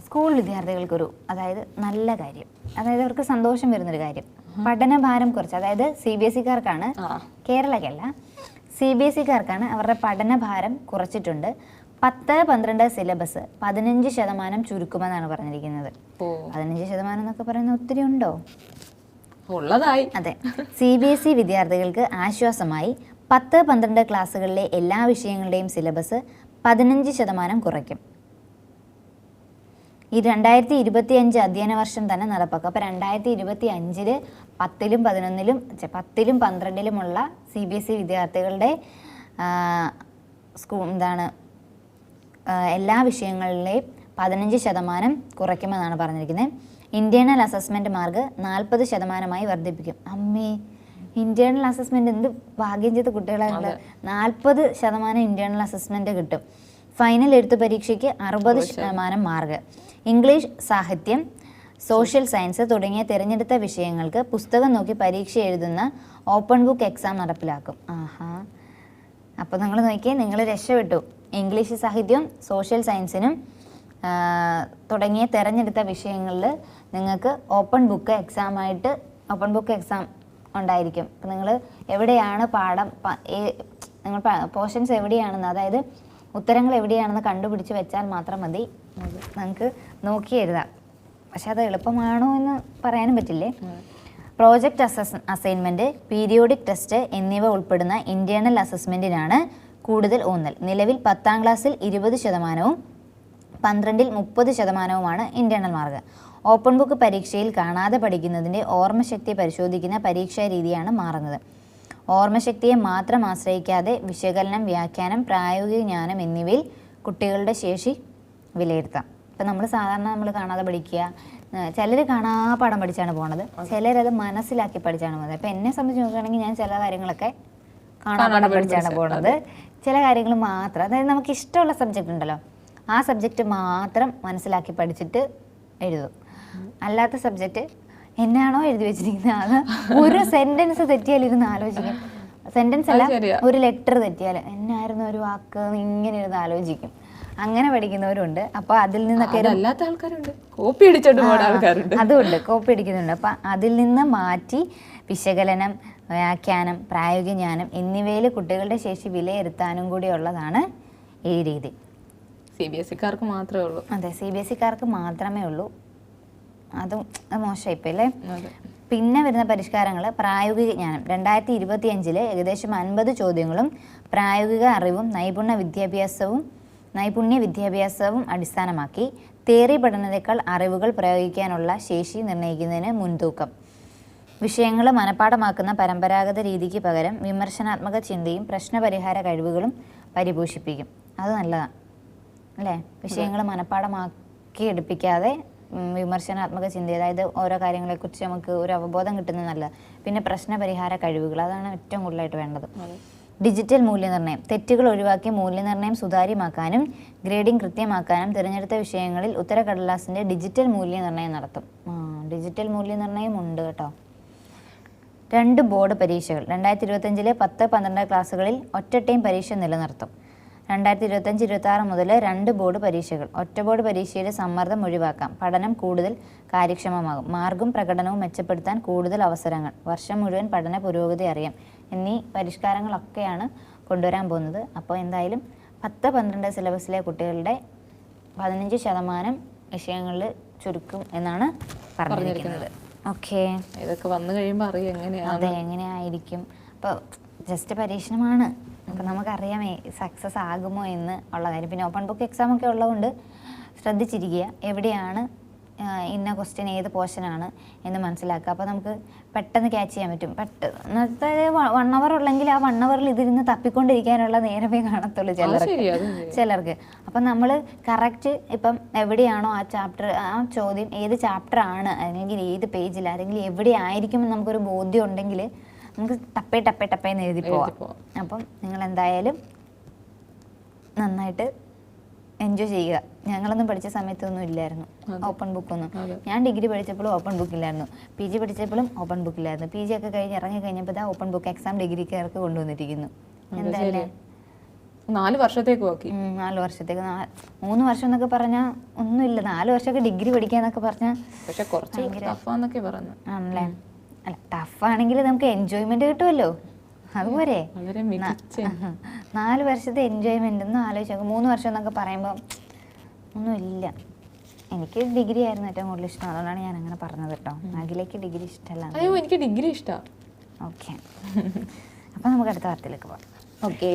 School വിദ്യാർത്ഥികൾക്കൊരു നല്ല കാര്യം, അവർക്ക് സന്തോഷം വരുന്നൊരു കാര്യം, പഠനഭാരം കുറച്ച്. അതായത് CBSE-കാർക്കാണ്, കേരളക്കല്ല, CBSE-കാർക്കാണ് അവരുടെ പഠനഭാരം കുറച്ചിട്ടുണ്ട്. 10-12 സിലബസ് 15% ചുരുക്കുമെന്നാണ് പറഞ്ഞിരിക്കുന്നത്. 15% എന്നൊക്കെ പറയുന്നത് ഒത്തിരി ഉണ്ടോ? ഉള്ളതായി. അതെ, CBSE വിദ്യാർത്ഥികൾക്ക് ആശ്വാസമായി 10-12 ക്ലാസ്സുകളിലെ എല്ലാ വിഷയങ്ങളുടെയും സിലബസ് 15% കുറയ്ക്കും. ഈ 2025 അധ്യയന വർഷം തന്നെ നടപ്പാക്കും. അപ്പോൾ 2025 10-11 12 CBSE വിദ്യാർത്ഥികളുടെ എല്ലാ വിഷയങ്ങളിലെയും 15% കുറയ്ക്കുമെന്നാണ് പറഞ്ഞിരിക്കുന്നത്. ഇന്റേണൽ അസസ്മെന്റ് മാർക്ക് 40% വർദ്ധിപ്പിക്കും. അമ്മേ, ഇന്റേണൽ അസസ്മെന്റ് എന്ത് ഭാഗ്യം ചെയ്ത കുട്ടികളാണ്. 40% ഇന്റേണൽ അസസ്മെന്റ് കിട്ടും. ഫൈനൽ എഴുത്ത് പരീക്ഷയ്ക്ക് 60% മാർക്ക്. ഇംഗ്ലീഷ്, സാഹിത്യം, സോഷ്യൽ സയൻസ് തുടങ്ങിയ തിരഞ്ഞെടുത്ത വിഷയങ്ങൾക്ക് പുസ്തകം നോക്കി പരീക്ഷ എഴുതുന്ന ഓപ്പൺ ബുക്ക് എക്സാം നടപ്പിലാക്കും. അപ്പോൾ നിങ്ങൾ നോക്കിയേ, നിങ്ങൾ രക്ഷപ്പെട്ടു. ഇംഗ്ലീഷ്, സാഹിത്യവും സോഷ്യൽ സയൻസിനും തുടങ്ങിയ തിരഞ്ഞെടുത്ത വിഷയങ്ങളിൽ നിങ്ങൾക്ക് ഓപ്പൺ ബുക്ക് എക്സാം ഉണ്ടായിരിക്കും. അപ്പോൾ നിങ്ങൾ എവിടെയാണ് നിങ്ങൾ പോർഷൻസ് എവിടെയാണെന്ന്, അതായത് ഉത്തരങ്ങൾ എവിടെയാണെന്ന് കണ്ടുപിടിച്ച് വെച്ചാൽ മാത്രം മതി, നമുക്ക് നോക്കി എഴുതാം. പക്ഷെ അത് എളുപ്പമാണോ എന്ന് പറയാനും പറ്റില്ലേ. പ്രോജക്റ്റ് അസൈൻമെൻറ്റ്, പീരിയോഡിക് ടെസ്റ്റ് എന്നിവ ഉൾപ്പെടുന്ന ഇൻറ്റേർണൽ അസസ്മെൻറ്റിനാണ് കൂടുതൽ ഊന്നൽ. നിലവിൽ 10ാം ക്ലാസ്സിൽ 20%, 12ൽ 30%മാണ് ഇൻറ്റേർണൽ മാർക്ക്. ഓപ്പൺ ബുക്ക് പരീക്ഷയിൽ കാണാതെ പഠിക്കുന്നതിൻ്റെ ഓർമ്മശക്തി പരിശോധിക്കുന്ന പരീക്ഷാ രീതിയാണ് മാറുന്നത്. ഓർമ്മശക്തിയെ മാത്രം ആശ്രയിക്കാതെ വിശകലനം, വ്യാഖ്യാനം, പ്രായോഗിക ജ്ഞാനം എന്നിവയിൽ കുട്ടികളുടെ ശേഷി വിലയിരുത്താം. ഇപ്പം നമ്മൾ കാണാതെ പഠിക്കുക, ചിലർ കാണാപ്പാഠം പഠിച്ചാണ് പോണത്, ചിലരത് മനസ്സിലാക്കി പഠിച്ചാണ് പോകുന്നത്. അപ്പം എന്നെ സംബന്ധിച്ച് നോക്കുകയാണെങ്കിൽ ഞാൻ ചില കാര്യങ്ങളൊക്കെ കാണാപ്പാഠം പഠിച്ചാണ് പോണത്. ചില കാര്യങ്ങൾ മാത്രം, അതായത് നമുക്ക് ഇഷ്ടമുള്ള സബ്ജക്റ്റ് ഉണ്ടല്ലോ, ആ സബ്ജക്റ്റ് മാത്രം മനസ്സിലാക്കി പഠിച്ചിട്ട് എഴുതും. അല്ലാത്ത സബ്ജക്റ്റ് എന്നാണോ എഴുതി വെച്ചിരിക്കുന്നത് അത് ഒരു സെന്റൻസ് തെറ്റിയാൽ ഇരുന്ന് ആലോചിക്കും. സെന്റൻസ് അല്ല, ഒരു ലെറ്റർ തെറ്റിയാൽ എന്നായിരുന്നു ഒരു വാക്ക്, ഇങ്ങനെ ഇരുന്ന് ആലോചിക്കും. അങ്ങനെ പഠിക്കുന്നവരുണ്ട്. അപ്പോൾ അതിൽ നിന്നൊക്കെ അതുകൊണ്ട് കോപ്പി അടിക്കുന്നുണ്ട്. അപ്പം അതിൽ നിന്ന് മാറ്റി വിശകലനം, വ്യാഖ്യാനം, പ്രായോഗിക ജ്ഞാനം എന്നിവയിൽ കുട്ടികളുടെ ശേഷി വിലയിരുത്താനും കൂടി ഉള്ളതാണ് ഈ രീതി. CBSE-കാർക്ക് മാത്രമേ ഉള്ളൂ. അതെ, CBSE-കാർക്ക് മാത്രമേ ഉള്ളൂ. അത് മോശമായിപ്പോയി അല്ലേ. പിന്നെ വരുന്ന പരിഷ്കാരങ്ങൾ, പ്രായോഗിക ജ്ഞാനം. 2025 ഏകദേശം 50 ചോദ്യങ്ങളും പ്രായോഗിക അറിവും നൈപുണ്യ വിദ്യാഭ്യാസവും അടിസ്ഥാനമാക്കി തിയറി പഠനത്തേക്കാൾ അറിവുകൾ പ്രയോഗിക്കാനുള്ള ശേഷി നിർണ്ണയിക്കുന്നതിന് മുൻതൂക്കം. വിഷയങ്ങൾ മനഃപ്പാഠമാക്കുന്ന പരമ്പരാഗത രീതിക്ക് പകരം വിമർശനാത്മക ചിന്തയും പ്രശ്നപരിഹാര കഴിവുകളും പരിപോഷിപ്പിക്കും. അത് നല്ലതാണ് അല്ലേ. വിഷയങ്ങൾ മനഃപ്പാഠമാക്കി എടുപ്പിക്കാതെ വിമർശനാത്മക ചിന്ത, അതായത് ഓരോ കാര്യങ്ങളെക്കുറിച്ച് നമുക്ക് ഒരു അവബോധം കിട്ടുന്നത് നല്ലത്. പിന്നെ പ്രശ്നപരിഹാര കഴിവുകൾ, അതാണ് ഏറ്റവും കൂടുതലായിട്ട് വേണ്ടത്. ഡിജിറ്റൽ മൂല്യനിർണ്ണയം, തെറ്റുകൾ ഒഴിവാക്കി മൂല്യനിർണ്ണയം സുതാര്യമാക്കാനും ഗ്രേഡിംഗ് കൃത്യമാക്കാനും തിരഞ്ഞെടുത്ത വിഷയങ്ങളിൽ ഉത്തരക്കടലാസിൻ്റെ ഡിജിറ്റൽ മൂല്യനിർണ്ണയം നടത്തും. ഡിജിറ്റൽ മൂല്യനിർണ്ണയം ഉണ്ട് കേട്ടോ. 2 ബോർഡ് പരീക്ഷകൾ. 2025 10-12 ക്ലാസ്സുകളിൽ ഒറ്റ ടൈം പരീക്ഷ നിലനിർത്തും. 2025-26 മുതൽ 2 ബോർഡ് പരീക്ഷകൾ. ഒറ്റ ബോർഡ് പരീക്ഷയുടെ സമ്മർദ്ദം ഒഴിവാക്കാം. പഠനം കൂടുതൽ കാര്യക്ഷമമാകും. മാർക്കും പ്രകടനവും മെച്ചപ്പെടുത്താൻ കൂടുതൽ അവസരങ്ങൾ. വർഷം മുഴുവൻ പഠന പുരോഗതി അറിയാം എന്നീ പരിഷ്കാരങ്ങളൊക്കെയാണ് കൊണ്ടുവരാൻ പോകുന്നത്. അപ്പോൾ എന്തായാലും 10-12 സിലബസിലെ കുട്ടികളുടെ 15% വിഷയങ്ങളിൽ ചുരുക്കും എന്നാണ് പറഞ്ഞിരിക്കുന്നത്. ഓക്കെ, ഇതൊക്കെ വന്നു കഴിയുമ്പോൾ അറിയാം അതെ എങ്ങനെയായിരിക്കും. അപ്പോൾ ജസ്റ്റ് പരീക്ഷണമാണ്. അപ്പം നമുക്കറിയാമേ സക്സസ് ആകുമോ എന്ന് ഉള്ള കാര്യം. പിന്നെ ഓപ്പൺ ബുക്ക് എക്സാം ഒക്കെ ഉള്ളതുകൊണ്ട് ശ്രദ്ധിച്ചിരിക്കുക, എവിടെയാണ് ഇന്ന ക്വസ്റ്റ്യൻ ഏത് പോർഷനാണ് എന്ന് മനസ്സിലാക്കുക. അപ്പോൾ നമുക്ക് പെട്ടെന്ന് ക്യാച്ച് ചെയ്യാൻ പറ്റും. ഇന്നത്തെ 1 അവർ ഉള്ളെങ്കിൽ ആ 1 അവറിൽ ഇതിരുന്ന് തപ്പിക്കൊണ്ടിരിക്കാനുള്ള നേരമേ കാണത്തുള്ളൂ ചിലർക്ക്. അപ്പം നമ്മൾ കറക്റ്റ് ഇപ്പം എവിടെയാണോ ആ ചോദ്യം ഏത് ചാപ്റ്ററാണ്, അല്ലെങ്കിൽ ഏത് പേജിൽ, അല്ലെങ്കിൽ എവിടെ ആയിരിക്കുമെന്ന് നമുക്കൊരു ബോധ്യം ഉണ്ടെങ്കിൽ നമുക്ക് ടപ്പേന്ന് എഴുതി പോവാം. അപ്പം നിങ്ങൾ എന്തായാലും നന്നായിട്ട് എൻജോയ് ചെയ്യുക. ഞങ്ങളൊന്നും പഠിച്ച സമയത്തൊന്നും ഇല്ലായിരുന്നു ഓപ്പൺ ബുക്കൊന്നും. ഞാൻ ഡിഗ്രി പഠിച്ചപ്പോഴും ഓപ്പൺ ബുക്കില്ലായിരുന്നു, PG പഠിച്ചപ്പോഴും ഓപ്പൺ ബുക്കില്ലായിരുന്നു. PG ഒക്കെ കഴിഞ്ഞ് ഇറങ്ങി കഴിഞ്ഞപ്പോൾ ഓപ്പൺ ബുക്ക് എക്സാം ഡിഗ്രിക്കാർക്ക് കൊണ്ടുവന്നിരിക്കുന്നു. എന്തായാലും 4 വർഷത്തേക്ക് ആക്കി. 4 വർഷത്തേക്ക് 3 വർഷം എന്നൊക്കെ പറഞ്ഞാൽ ഒന്നുമില്ല. 4 വർഷമൊക്കെ ഡിഗ്രി പഠിക്കാന്നൊക്കെ പറഞ്ഞാൽ പക്ഷെ കുറച്ച് ടഫാന്നൊക്കെ പറഞ്ഞു. ആണല്ലേ? അല്ല, ടഫാണെങ്കിൽ നമുക്ക് എൻജോയ്മെന്റ് കിട്ടുമല്ലോ, അതുപോലെ. വളരെ മികച്ച 4 വർഷത്തെ എൻജോയ്മെന്റ് ഒന്നും ആലോചിച്ച് 3 വർഷം എന്നൊക്കെ പറയുമ്പോൾ ഒന്നുമില്ല. എനിക്ക് ഡിഗ്രി ആയിരുന്നു ഏറ്റവും കൂടുതൽ ഇഷ്ടം, അതുകൊണ്ടാണ് ഞാൻ അങ്ങനെ പറഞ്ഞത് കേട്ടോ. അഖിലേക്ക് ഡിഗ്രി ഇഷ്ടമല്ല. അയ്യോ, എനിക്ക് ഡിഗ്രി ഇഷ്ടമാണ്. ഓക്കെ, അപ്പം നമുക്ക് അടുത്ത വാർത്തയിലേക്ക് പോകാം. ഓക്കെ.